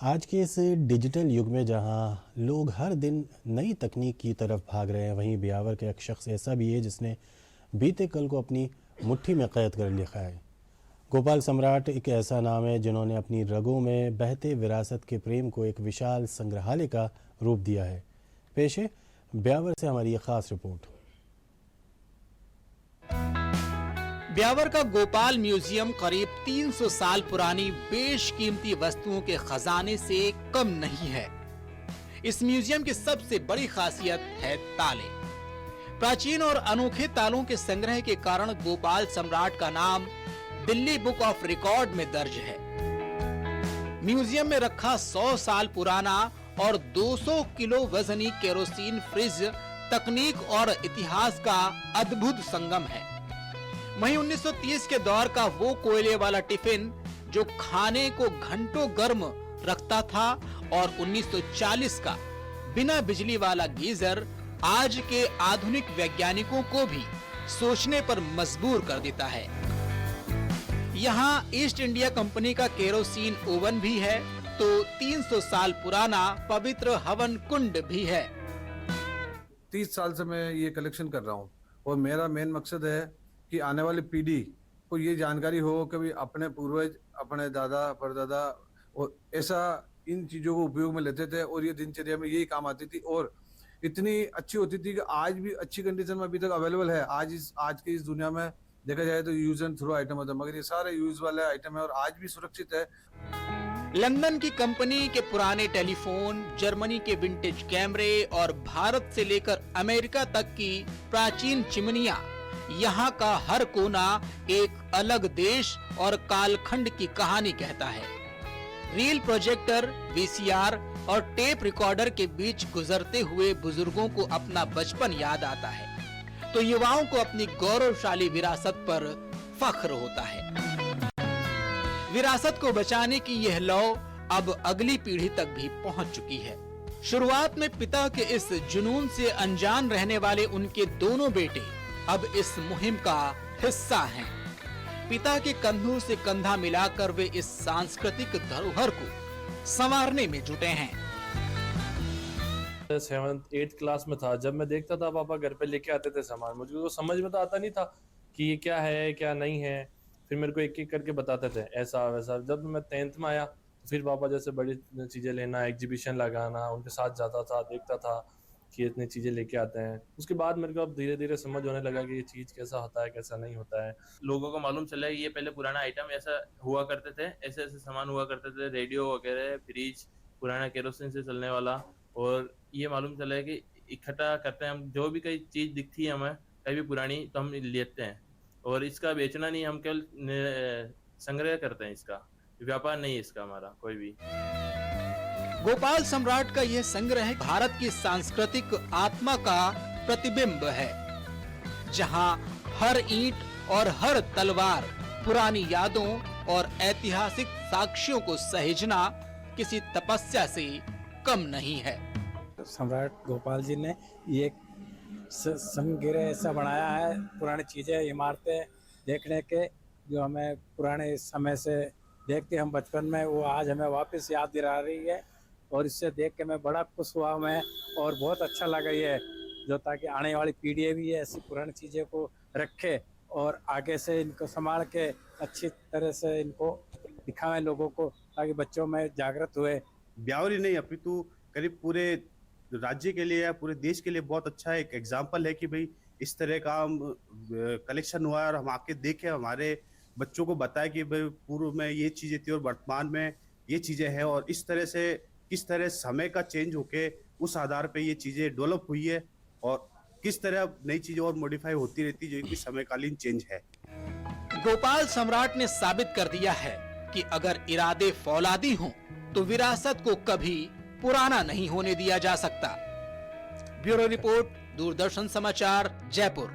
आज के इस डिजिटल युग में जहां लोग हर दिन नई तकनीक की तरफ भाग रहे हैं, वहीं ब्यावर का एक शख्स ऐसा भी है जिसने बीते कल को अपनी मुट्ठी में कैद कर लिखा है। गोपाल सम्राट एक ऐसा नाम है जिन्होंने अपनी रगों में बहते विरासत के प्रेम को एक विशाल संग्रहालय का रूप दिया है। पेश है ब्यावर से हमारी ये खास रिपोर्ट। ब्यावर का गोपाल म्यूजियम करीब 300 साल पुरानी बेशकीमती वस्तुओं के खजाने से कम नहीं है। इस म्यूजियम की सबसे बड़ी खासियत है ताले। प्राचीन और अनोखे तालों के संग्रह के कारण गोपाल सम्राट का नाम दिल्ली बुक ऑफ रिकॉर्ड में दर्ज है। म्यूजियम में रखा 100 साल पुराना और 200 किलो वजनी केरोसिन फ्रिज तकनीक और इतिहास का अद्भुत संगम है। वहीं 1930 के दौर का वो कोयले वाला टिफिन जो खाने को घंटों गर्म रखता था और 1940 का बिना बिजली वाला गीजर आज के आधुनिक वैज्ञानिकों को भी सोचने पर मजबूर कर देता है। यहाँ ईस्ट इंडिया कंपनी का केरोसिन ओवन भी है तो 300 साल पुराना पवित्र हवन कुंड भी है। 30 साल से मैं ये कलेक्शन कर रहा हूँ और मेरा मेन मकसद है कि आने वाली पीढ़ी को ये जानकारी हो कि भी अपने पूर्वज, अपने दादा परदादा और ऐसा इन चीज़ों को उपयोग में लेते थे और ये दिनचर्या में यही काम आती थी और इतनी अच्छी होती थी कि आज भी अच्छी कंडीशन में अभी तक अवेलेबल है। आज की इस दुनिया में देखा जाए तो यूज एंड थ्रो आइटम होता है, मगर ये सारे यूज वाले आइटम है और आज भी सुरक्षित है। लंदन की कंपनी के पुराने टेलीफोन, जर्मनी के विंटेज कैमरे और भारत से लेकर अमेरिका तक की प्राचीन चिमनियां, यहाँ का हर कोना एक अलग देश और कालखंड की कहानी कहता है। रील प्रोजेक्टर, वीसीआर और टेप रिकॉर्डर के बीच गुजरते हुए बुजुर्गों को अपना बचपन याद आता है तो युवाओं को अपनी गौरवशाली विरासत पर फख्र होता है। विरासत को बचाने की यह लौ अब अगली पीढ़ी तक भी पहुंच चुकी है। शुरुआत में पिता के इस जुनून से अनजान रहने वाले उनके दोनों बेटे अब इस मुहिम का हिस्सा हैं। पिता के कंधों से कंधा मिलाकर वे इस सांस्कृतिक धरोहर को संवारने में जुटे हैं। 7th 8th क्लास में था जब मैं देखता था पापा घर पे लेके आते थे सामान, मुझे तो समझ में तो आता नहीं था कि ये क्या है क्या नहीं है। फिर मेरे को एक एक करके बताते थे ऐसा वैसा। जब मैं 10th में आया तो फिर पापा जैसे बड़ी चीजें लेना, एग्जीबिशन लगाना, उनके साथ जाता था, देखता था कि इतनी चीजें लेके आते हैं। उसके बाद मेरे को अब धीरे धीरे समझ होने लगा कि ये चीज कैसा होता है कैसा नहीं होता है। लोगों को मालूम चला ये पहले पुराना आइटम ऐसा हुआ करते थे, ऐसे ऐसे सामान हुआ करते थे, रेडियो वगैरह, फ्रिज पुराना केरोसिन से चलने वाला। और ये मालूम चला है कि इकट्ठा करते हैं हम, जो भी कोई चीज दिखती है हमें कहीं भी पुरानी तो हम लेते हैं और इसका बेचना नहीं, हम केवल संग्रह करते हैं, इसका व्यापार नहीं है इसका हमारा कोई भी। गोपाल सम्राट का यह संग्रह भारत की सांस्कृतिक आत्मा का प्रतिबिंब है, जहां हर ईंट और हर तलवार पुरानी यादों और ऐतिहासिक साक्ष्यों को सहेजना किसी तपस्या से कम नहीं है। सम्राट गोपाल जी ने ये संग्रह ऐसा बनाया है, पुरानी चीजें, इमारतें देखने के जो हमें पुराने समय से देखते हम बचपन में, वो आज हमें वापस याद दिला रही है और इससे देख के मैं बड़ा खुश हुआ मैं और बहुत अच्छा लगा ये, जो ताकि आने वाली पीढ़ी भी ऐसी पुरानी चीज़ें को रखे और आगे से इनको संभाल के अच्छी तरह से इनको दिखाएं लोगों को, ताकि बच्चों में जागृत हुए। ब्यावर ही नहीं अपितु करीब पूरे राज्य के लिए या पूरे देश के लिए बहुत अच्छा एक एग्जाम्पल है कि भाई इस तरह का कलेक्शन हुआ है और हम आके देखे, हमारे बच्चों को बताया कि भाई पूर्व में ये चीज़ें थी और वर्तमान में ये चीज़ें हैं और इस तरह से किस तरह समय का चेंज होके उस आधार पे ये चीज़ें डेवलप हुई है और किस तरह नई चीज़ें और मॉडिफाई होती रहती है, जो कि समयकालीन चेंज है। गोपाल सम्राट ने साबित कर दिया है कि अगर इरादे फौलादी हों तो विरासत को कभी पुराना नहीं होने दिया जा सकता। ब्यूरो रिपोर्ट, दूरदर्शन समाचार, जयपुर।